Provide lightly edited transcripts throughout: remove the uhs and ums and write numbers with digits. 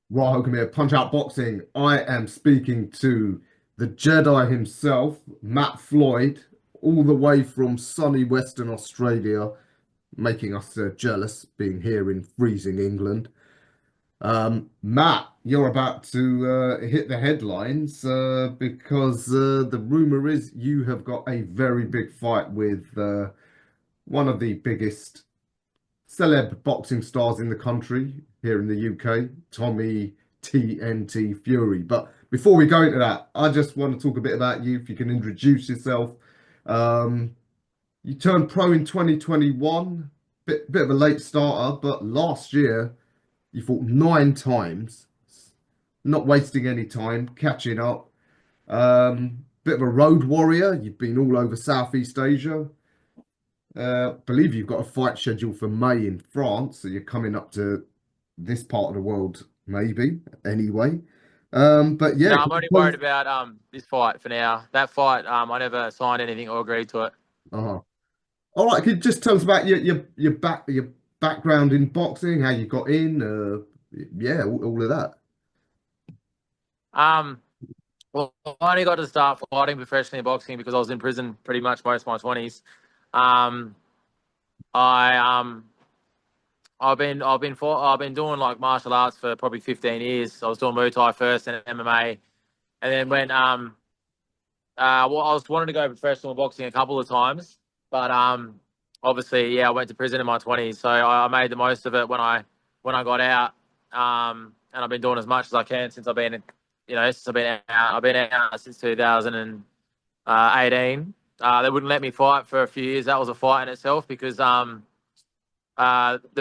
Welcome here, Punch Out Boxing. I am speaking to the Jedi himself, Matt Floyd, all the way from sunny Western Australia, making us jealous being here in freezing England. Matt, you're about to hit the headlines because the rumor is you have got a very big fight with one of the biggest celeb boxing stars in the country here in the UK, Tommy TNT Fury. But before we go into that, I just want to talk a bit about you. If you can introduce yourself. Um, you turned pro in 2021, bit of a late starter, but last year you fought 9 times, not wasting any time, catching up. Bit of a road warrior. You've been all over Southeast Asia. Believe you've got a fight scheduled for May in France, so you're coming up to this part of the world, maybe anyway. But No, yeah, I'm only worried about this fight for now. That fight, I never signed anything or agreed to it. uh-huh. All right, can you just tell us about your background in boxing, how you got in, yeah, all of that. Um, well, I only got to start fighting professionally in boxing because I was in prison pretty much most of my 20s. Um, I I've been doing like martial arts for probably 15 years. I was doing Muay Thai first and MMA, and then when well, I was wanting to go professional in boxing a couple of times, but obviously, yeah, I went to prison in my 20s, so I made the most of it when I got out. And I've been doing as much as I can since I've been, since I've been out. I've been out since 2018. They wouldn't let me fight for a few years. That was a fight in itself because the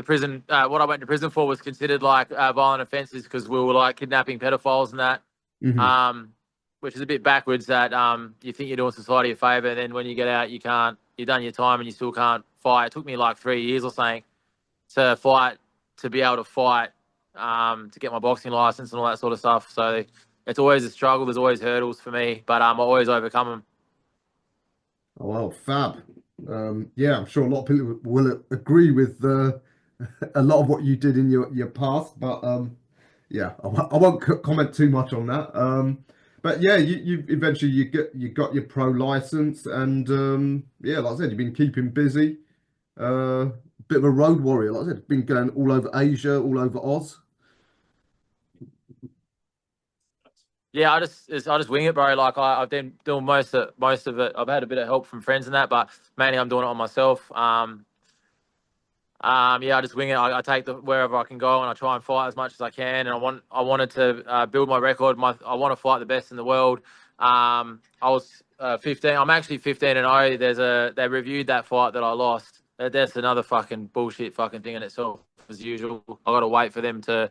prison, what I went to prison for was considered like violent offences because we were like kidnapping pedophiles and that. Hmm. Um, which is a bit backwards that you think you're doing society a favour, and then when you get out, you can't. You've done your time and you still can't fight. It took me like 3 years or something to fight, to be able to fight, to get my boxing license and all that sort of stuff. So it's always a struggle. There's always hurdles for me, but I always overcome them. Oh, well, fab. Yeah, I'm sure a lot of people will agree with a lot of what you did in your past, but yeah, I won't comment too much on that. But yeah, you eventually you got your pro license, and yeah, like I said, you've been keeping busy. Uh, Bit of a road warrior, like I said, been going all over Asia, all over Oz. Yeah, I just wing it, bro. Like I've been doing most of it. I've had a bit of help from friends and that, but mainly I'm doing it on myself. Yeah, I just wing it. I take the wherever I can go, and I try and fight as much as I can. And I wanted to build my record. I want to fight the best in the world. I was 15. I'm actually 15-0. They reviewed that fight that I lost. That's another fucking bullshit fucking thing in itself, as usual. I got to wait for them to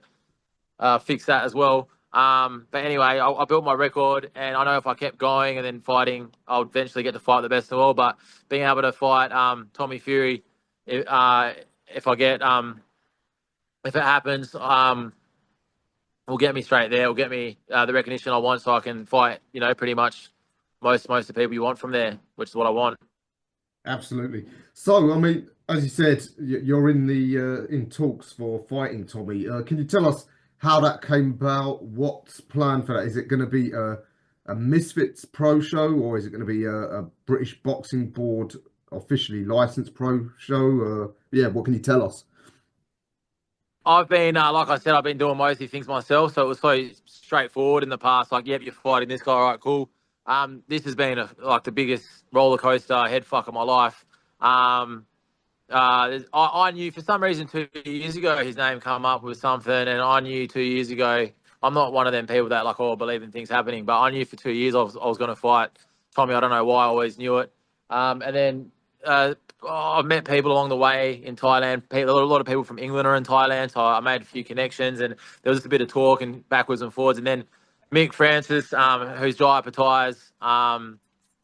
fix that as well. But anyway, I built my record, and I know if I kept going and then fighting, I'll eventually get to fight the best in the world. But being able to fight Tommy Fury, uh, if I get if it happens, will get me straight there. Will get me the recognition I want, so I can fight. Pretty much most of the people you want from there, which is what I want. Absolutely. So, I mean, as you said, you're in the in talks for fighting Tommy. Can you tell us how that came about? What's planned for that? Is it going to be a Misfits Pro show, or is it going to be a British Boxing Board officially licensed pro show? Yeah, what can you tell us? I've been, like I said, I've been doing most of these things myself, so it was so straightforward in the past. Like, yep, you're fighting this guy, all right, cool. This has been like the biggest roller coaster head fuck of my life. I knew for some reason 2 years ago his name come up with something, and I knew 2 years ago. I'm not one of them people that like believe in things happening, but I knew for 2 years I was going to fight Tommy. I don't know why, I always knew it. And then I've met people along the way in Thailand. A lot of people from England are in Thailand, so I made a few connections, and there was just a bit of talk and backwards and forwards. And then Mick Francis, who's Jai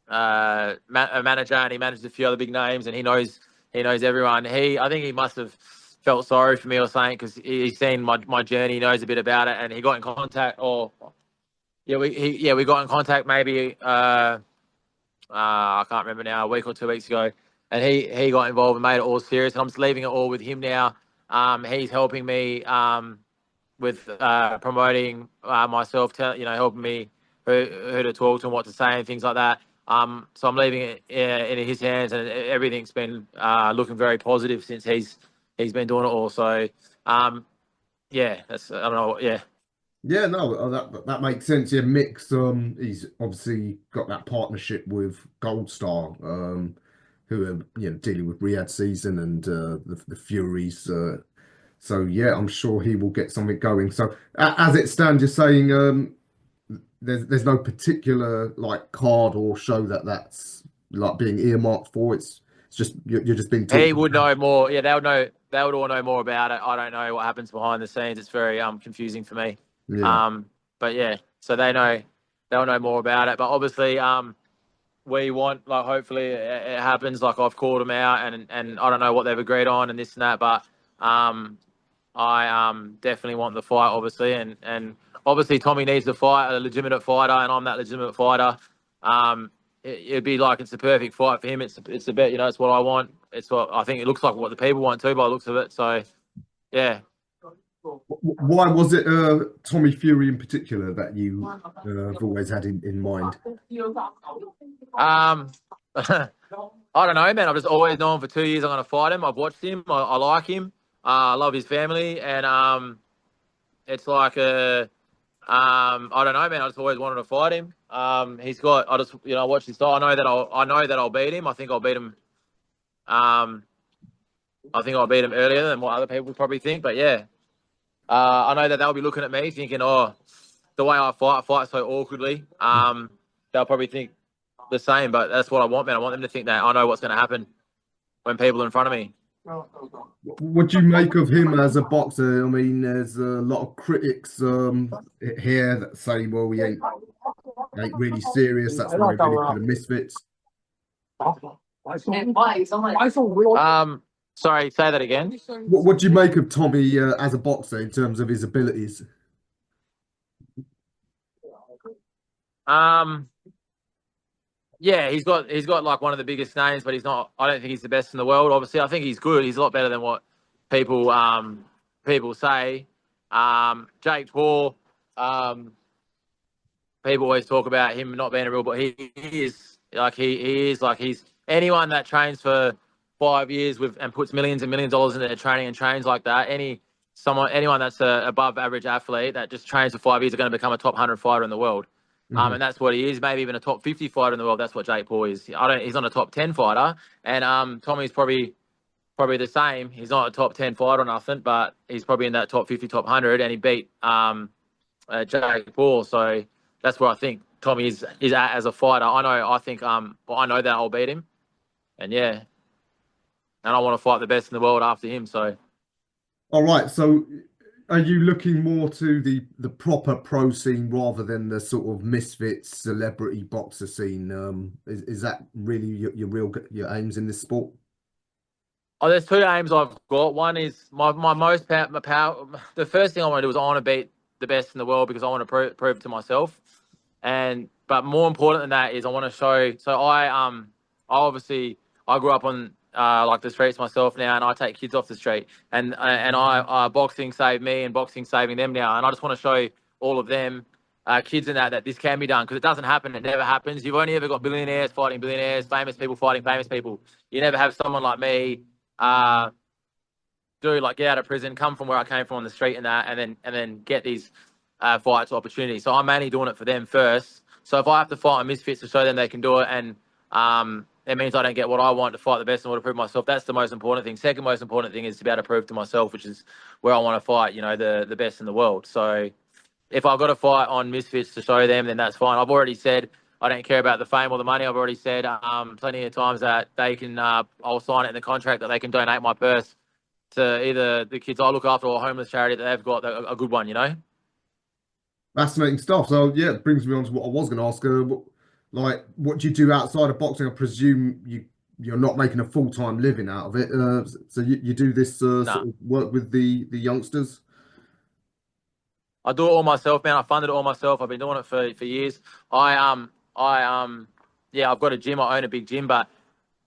a manager, and he managed a few other big names, and he knows everyone. I think he must have felt sorry for me or something because he's seen my journey, he knows a bit about it, and he got in contact. Or we got in contact maybe I can't remember now, a week or 2 weeks ago, and he got involved and made it all serious. And I'm just leaving it all with him now. He's helping me. promoting myself, helping me who to talk to and what to say and things like that. So I'm leaving it in his hands, and everything's been looking very positive since he's been doing it all. So yeah, that's I don't know. Yeah, Yeah, no, that makes sense. Yeah, Mick's he's obviously got that partnership with Gold Star, who are dealing with Riyadh season and the Furies. So yeah, I'm sure he will get something going. So as it stands, you're saying there's no particular like card or show that's like being earmarked for. It's just you're just being he talked. would know more. Yeah, they would know. They would all know more about it. I don't know what happens behind the scenes. It's very confusing for me. Yeah. Um, but yeah, so they'll know more about it. But obviously, we want, like, hopefully it happens. Like, I've called them out, and I don't know what they've agreed on and this and that, but I definitely want the fight, obviously, and obviously Tommy needs to fight a legitimate fighter, and I'm that legitimate fighter. It'd be like it's the perfect fight for him. It's the bet, it's what I want. It's what I think it looks like what the people want too by the looks of it. So yeah. Why was it Tommy Fury in particular that you have always had in mind? Um, I don't know, man. I've just always known for 2 years I'm going to fight him. I've watched him. I like him. I love his family, and it's like I don't know, man. I just always wanted to fight him. He's got. I just I watch his style. I know that I'll beat him. I think I'll beat him. I think I'll beat him earlier than what other people probably think. But yeah, I know that they'll be looking at me thinking, oh, the way I fight so awkwardly. They'll probably think the same, but that's what I want, man. I want them to think that I know what's going to happen when people are in front of me. What do you make of him as a boxer? I mean, there's a lot of critics here that say, well, he ain't really serious. That's why he went into the Misfits. Sorry, say that again. What do you make of Tommy as a boxer in terms of his abilities? Um, yeah, he's got like one of the biggest names, but he's not. I don't think he's the best in the world. Obviously, I think he's good. He's a lot better than what people people say. Jake Paul. People always talk about him not being a real, but he is like he is like he's anyone that trains for 5 years with and puts millions and millions of dollars into their training and trains like that. Anyone that's a above average athlete that just trains for 5 years are going to become a top 100 fighter in the world. And that's what he is. Maybe even a top 50 fighter in the world. That's what Jake Paul is. He's not a top 10 fighter, and Tommy's probably the same. He's not a top 10 fighter or nothing, but he's probably in that top 50, top 100, and he beat Jake Paul. So that's where I think Tommy is at as a fighter. I know that I'll beat him, and yeah, and I want to fight the best in the world after him. So All right, so are you looking more to the proper pro scene rather than the sort of misfits celebrity boxer scene? Is that really your aims in this sport? oh, there's two aims I've got. One is my most my power. The first thing I want to do is I want to beat the best in the world because I want to prove to myself. But more important than that is I want to show. So obviously I grew up on like the streets myself now, and I take kids off the street, and I boxing saved me, and boxing saving them now, and I just want to show all of them. Kids in that this can be done because it doesn't happen. It never happens. You've only ever got billionaires fighting billionaires, famous people fighting famous people. You never have someone like me get out of prison, come from where I came from on the street and then get these fights opportunities. So I'm mainly doing it for them first. So if I have to fight on misfits to show them they can do it, and it means I don't get what I want to fight the best and want to prove myself, that's the most important thing. Second most important thing is to be able to prove to myself, which is where I want to fight, the best in the world. So if I've got to fight on misfits to show them, then that's fine. I've already said I don't care about the fame or the money. I've already said plenty of times that they can. I'll sign it in the contract that they can donate my purse to either the kids I look after or a homeless charity that they've got a good one. Fascinating stuff. So yeah, it brings me on to what I was going to ask. What do you do outside of boxing? I presume you're not making a full-time living out of it. So you do this sort No, of work with the youngsters. I do it all myself, man. I funded it all myself. I've been doing it for years. Yeah, I've got a gym. I own a big gym, but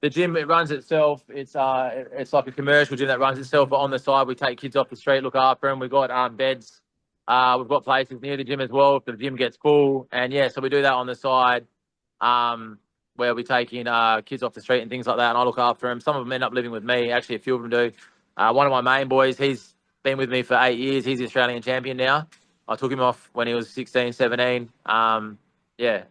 the gym, it runs itself. It's like a commercial gym that runs itself. But on the side, we take kids off the street, look after them. We got beds. We've got places near the gym as well if the gym gets full. And yeah, so we do that on the side, where we take in kids off the street and things like that, and I look after them. Some of them end up living with me. Actually, a few of them do. One of my main boys, he's been with me for 8 years. He's the Australian champion now. I took him off when he was 16, 17. Yeah.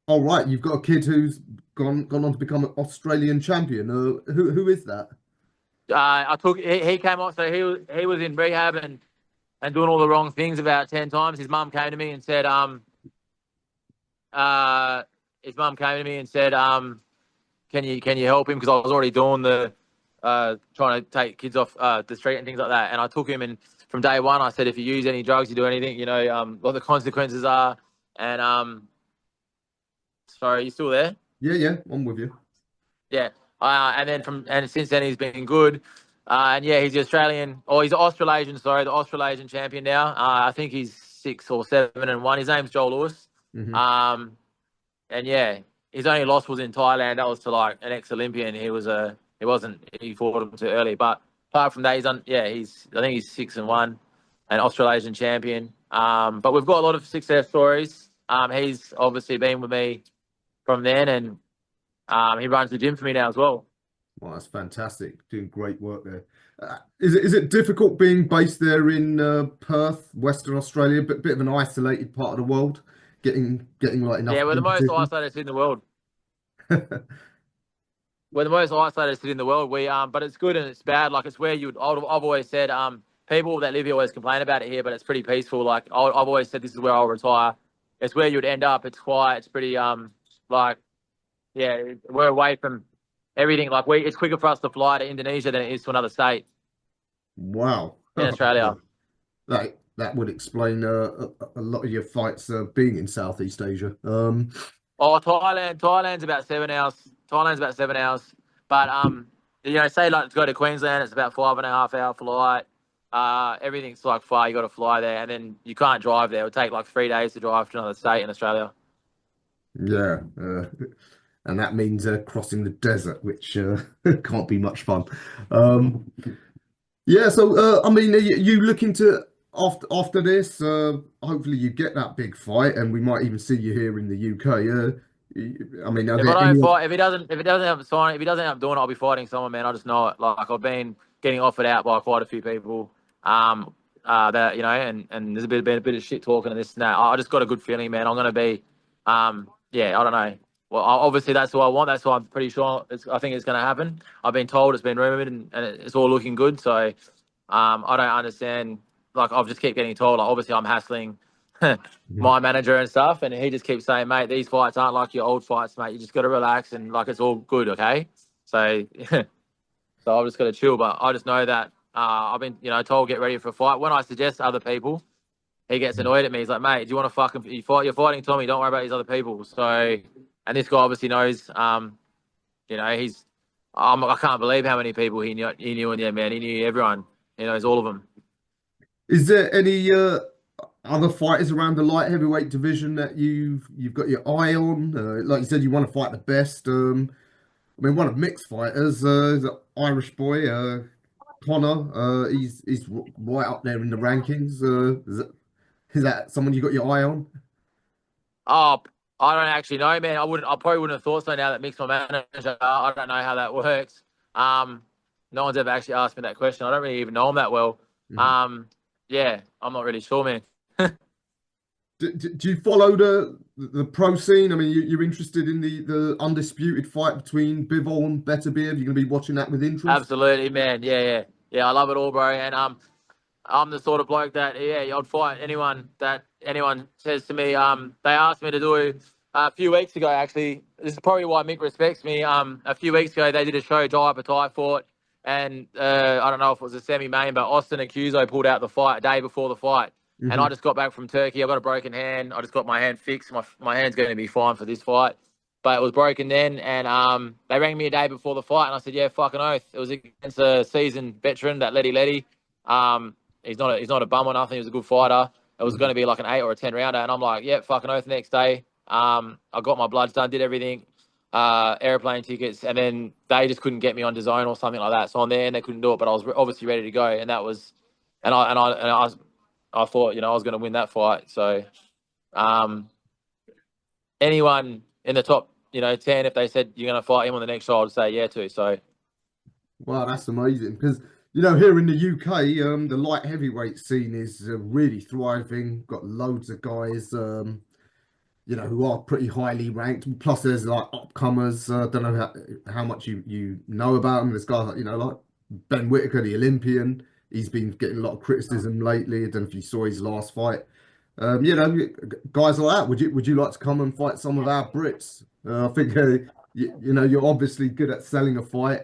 All right, you've got a kid who's gone on to become an Australian champion. Who is that? He came off, so he was in rehab and doing all the wrong things about 10 times. Uh, his mum came to me and said, can you help him? Because I was already doing the trying to take kids off the street and things like that. And I took him, and from day one, I said, if you use any drugs, you do anything, what the consequences are. And sorry, you still there? Yeah, yeah, I'm with you. Yeah. And since then he's been good. And yeah, he's the Australian, or he's Australasian, sorry, the Australasian champion now. I think he's 6 or 7-1. His name's Joel Lewis. Hmm. Um, and yeah, his only loss was in Thailand. That was to like an ex-Olympian. He fought him too early. But apart from that, I think he's 6-1, an Australasian champion. But we've got a lot of success stories. He's obviously been with me from then, and he runs the gym for me now as well. Well, that's fantastic. Doing great work there. Is it difficult being based there in Perth, Western Australia, but bit of an isolated part of the world, getting like enough Yeah, we're the most competition? isolated city in the world. We're the most isolated city in the world. But it's good and it's bad. Like it's where I've always said, people that live here always complain about it here, but it's pretty peaceful. Like I've always said, this is where I'll retire. It's where you'd end up. It's quiet. It's pretty, like, yeah, we're away from everything. Like it's quicker for us to fly to Indonesia than it is to another state Wow. in Australia. That would explain a lot of your fights being in Southeast Asia. Oh, Thailand's about 7 hours. Thailand's about 7 hours. But say like to go to Queensland, it's about 5.5 hour flight. Everything's like far. You got to fly there, and then you can't drive there. It would take like 3 days to drive to another state in Australia. Yeah, and that means crossing the desert, which can't be much fun. Um, yeah, so I mean, are you looking to after this? Hopefully, you get that big fight, and we might even see you here in the UK. I mean, are If I there don't any? fight, if he doesn't end up doing it, I'll be fighting someone, man. I just know it. Like I've been getting offered out by quite a few people. That and there's been a bit of shit talking and this and that. I just got a good feeling, man. I'm gonna be, yeah, I don't know. Well, obviously that's what I want. That's why I'm pretty sure I think it's gonna happen. I've been told, it's been rumored, and it's all looking good. So, I don't understand. Like I've just keep getting told. Like obviously I'm hassling my manager and stuff, and he just keeps saying, "Mate, these fights aren't like your old fights, mate. You just got to relax and like it's all good, okay?" So, so I've just got to chill. But I just know that I've been, told get ready for a fight. When I suggest other people, he gets annoyed at me. He's like, "Mate, do you want to fucking you fight? You're fighting Tommy. Don't worry about these other people." So, and this guy obviously knows. He's. I can't believe how many people he knew. He knew in there, man. He knew everyone. He knows all of them. Is there any other fighters around the light heavyweight division that you've got your eye on? Like you said, you want to fight the best. I mean, one of Mick's fighters is an Irish boy, Connor. He's right up there in the rankings. Is that someone you got your eye on? Oh, I don't actually know, man. I probably wouldn't have thought so now that Mick's my manager. I don't know how that works. Um, no one's ever actually asked me that question. I don't really even know him that well. Mhm. Um, yeah, I'm not really sure, man. Do you follow the pro scene? I mean, you're interested in the undisputed fight between Bivol and Beterbiev. You're going to be watching that with interest. Absolutely, man. Yeah, yeah, yeah. I love it all, bro. And I'm the sort of bloke that I'd fight anyone says to me. They asked me to do a few weeks ago. Actually, this is probably why Mick respects me. A few weeks ago they did a show, Jai Patai fought, and I don't know if it was a semi-main, but Austin Accuso pulled out the fight a day before the fight, and I Hmm. just got back from Turkey. I got a broken hand. I just got my hand fixed. My hand's going to be fine for this fight. But it was broken then, and they rang me a day before the fight, and I said, "Yeah, fucking oath." It was against a seasoned veteran, that Letty. Um, he's not a bum or nothing. He was a good fighter. It was going to be like an 8 or a 10 rounder, and I'm like, "Yeah, fucking oath." The next day, I got my bloods done, did everything, airplane tickets, and then they just couldn't get me on DAZN or something like that. So I'm there, and they couldn't do it, but I was obviously ready to go, and that was, and I I thought, you know, I was going to win that fight. So, anyone in the top, you know, 10, if they said you're going to fight him on the next show, I'd say yeah to. So, Wow, that's amazing because you know here in the UK, the light heavyweight scene is really thriving. Got loads of guys, you know, who are pretty highly ranked. Plus, there's like upcomers. Don't know how much you know about them. There's guys like, you know, like Ben Whittaker, the Olympian. He's been getting a lot of criticism lately. I don't know if you saw his last fight. You know, guys like that. Would you like to come and fight some of our Brits? I think you know you're obviously good at selling a fight.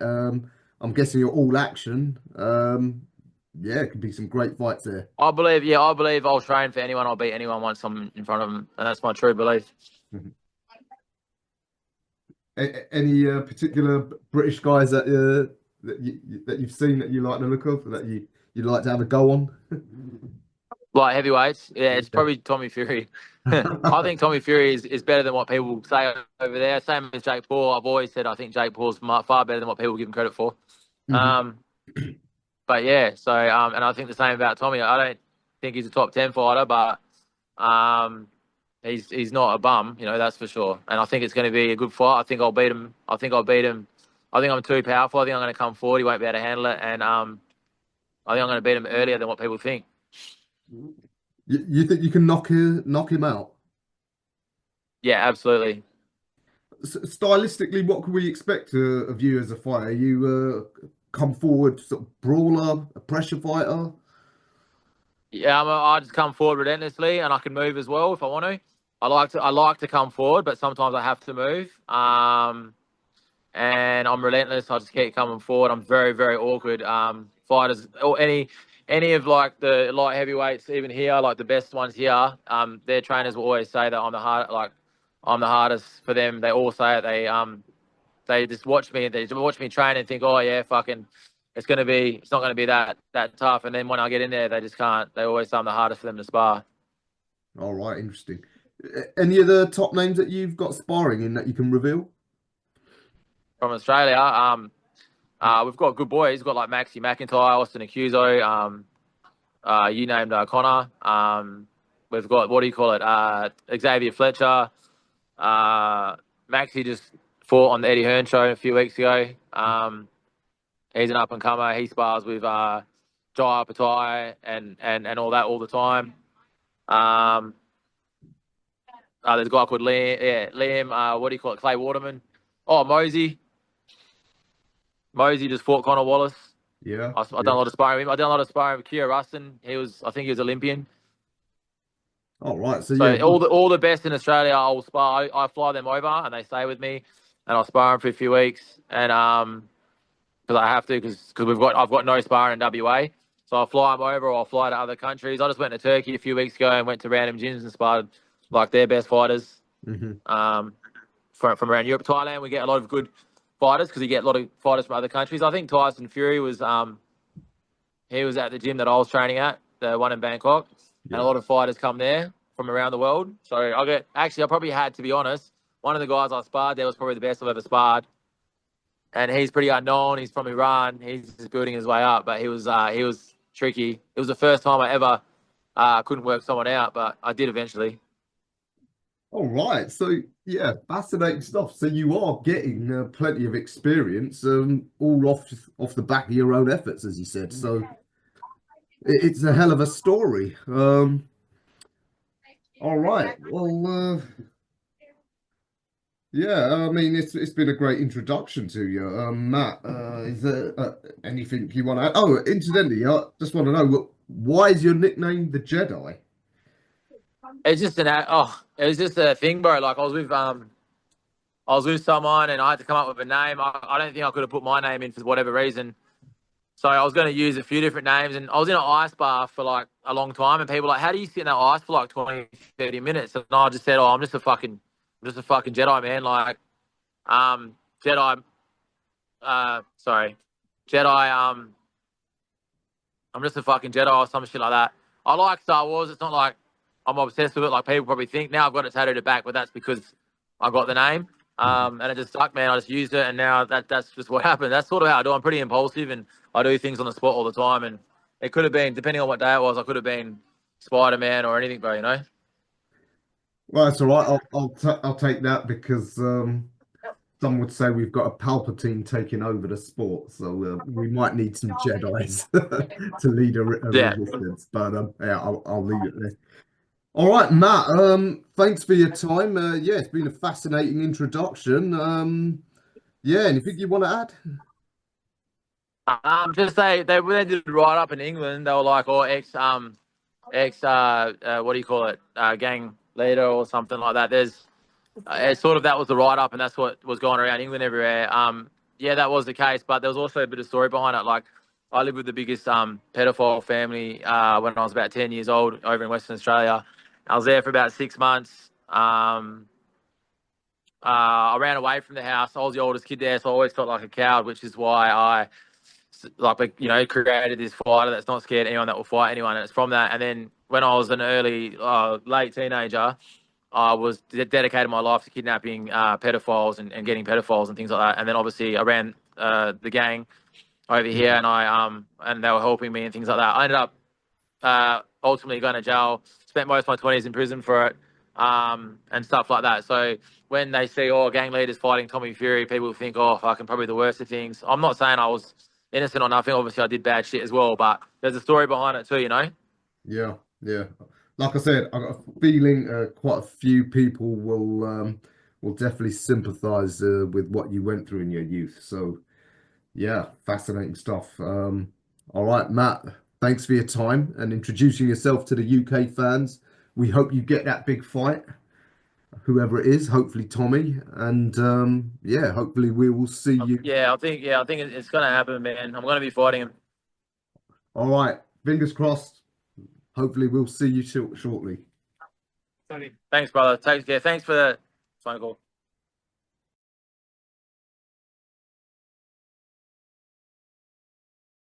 I'm guessing you're all action. Yeah, it could be some great fights there. I believe I'll train for anyone. I'll beat anyone once I'm in front of them, and that's my true belief. Any particular British guys that you've seen that you like the look of that you'd like to have a go on? Like heavyweights, yeah, it's probably Tommy Fury. I think Tommy Fury is better than what people say over there. Same as Jake Paul. I've always said I think Jake Paul's far better than what people give him credit for. Mhm. But yeah, so and I think the same about Tommy. I don't think he's a top 10 fighter, but he's not a bum, you know, that's for sure. And I think it's going to be a good fight. I think I'll beat him. I think I'm too powerful. I think I'm going to come forward. He won't be able to handle it, and I think I'm going to beat him earlier than what people think. You think you can knock him out? Yeah, absolutely. Stylistically, what can we expect of you as a fighter? You come forward sort of brawler, a pressure fighter? Yeah, I just come forward relentlessly, and I can move as well if I want to. I like to come forward, but sometimes I have to move. And I'm relentless. I just keep coming forward. I'm very, very awkward. Fighters or any of like the light heavyweights, even here, like the best ones here, their trainers will always say that I'm the hardest for them. They all say it. They just watch me. They watch me train and think, oh yeah, fucking, it's not gonna be that tough. And then when I get in there, they just can't. They always say I'm the hardest for them to spar. All right, interesting. Any of the top names that you've got sparring in that you can reveal? From Australia, we've got good boys. We've got like Maxi McIntyre, Austin Accuso, you named Connor. We've got, what do you call it? Xavier Fletcher. Maxi just fought on the Eddie Hearn show a few weeks ago. He's an up and comer. He spars with Jai Patai and all that all the time. There's a guy called Liam. What do you call it? Clay Waterman. Oh, Mosey. Mosey just fought Connor Wallace. Yeah, I've done a lot of sparring with him. I've done a lot of sparring with Kira Rustin. I think he was Olympian. all right. So So yeah, all the best in Australia, I'll spar. I fly them over and they stay with me, and I'll spar them for a few weeks. And because I have to, because I've got no sparring in WA, so I'll fly them over or I'll fly to other countries. I just went to Turkey a few weeks ago and went to random gyms and sparred like their best fighters. From around Europe, Thailand, we get a lot of good fighters because you get a lot of fighters from other countries. I think Tyson Fury was he was at the gym that I was training at, the one in Bangkok, and a lot of fighters come there from around the world. So I probably had, to be honest, one of the guys I sparred there was probably the best I've ever sparred, and he's pretty unknown. He's from Iran. He's just building his way up, but he was tricky. It was the first time I ever couldn't work someone out, but I did eventually. all right. So yeah, fascinating stuff. So you are getting plenty of experience, all off the back of your own efforts, as you said. So it's a hell of a story. All right. Well, yeah. I mean, it's been a great introduction to you, Matt. Is there anything you want to add? Oh, incidentally, I just want to know why is your nickname the Jedi? It's just it was just a thing, bro. Like I was with someone and I had to come up with a name. I don't think I could have put my name in for whatever reason. So I was going to use a few different names, and I was in an ice bar for like a long time, and people were like, how do you sit in that ice for like 20, 30 minutes? And I just said, oh, I'm just a fucking Jedi, man. Like, Jedi, sorry, Jedi, I'm just a fucking Jedi or some shit like that. I like Star Wars. It's not like I'm obsessed with it like people probably think. Now I've got it tattooed at back, but that's because I got the name. And it just stuck, man. I just used it, and now that's just what happened. That's sort of how I do. I'm pretty impulsive, and I do things on the spot all the time. And it could have been, depending on what day it was, I could have been Spider-Man or anything, bro. You know. Well, that's all right. I'll take that because some would say we've got a Palpatine taking over the sport, so we might need some Jedi's to lead a Yeah. resistance. But yeah, I'll leave it there. All right, Matt. Thanks for your time. Yeah, it's been a fascinating introduction. Yeah, anything you want to add? Just they when they did it right up in England, they were like, oh, what do you call it, gang leader or something like that. There's it's sort of that was the write up, and that's what was going around England everywhere. Yeah, that was the case, but there was also a bit of story behind it. Like I lived with the biggest pedophile family when I was about 10 years old over in Western Australia. I was there for about 6 months. I ran away from the house. I was the oldest kid there, so I always felt like a coward, which is why I created this fighter that's not scared of anyone that will fight anyone. And it's from that. And then when I was an late teenager, I was dedicated my life to kidnapping pedophiles and getting pedophiles and things like that. And then obviously I ran the gang over here, and and they were helping me and things like that. I ended up ultimately going to jail. Spent most of my 20s in prison for it, and stuff like that. So when they see gang leaders fighting Tommy Fury, people think, oh, fucking probably the worst of things. I'm not saying I was innocent or nothing. Obviously, I did bad shit as well, but there's a story behind it too, you know. Yeah, yeah. Like I said, I got a feeling quite a few people will definitely sympathise with what you went through in your youth. So yeah, fascinating stuff. All right, Matt, thanks for your time and introducing yourself to the UK fans. We hope you get that big fight, whoever it is, hopefully Tommy. And yeah, hopefully we will see you. I think it's gonna happen, man. I'm gonna be fighting him. All right, fingers crossed. Hopefully we'll see you shortly. Thanks, brother. Take care. Thanks for the phone call.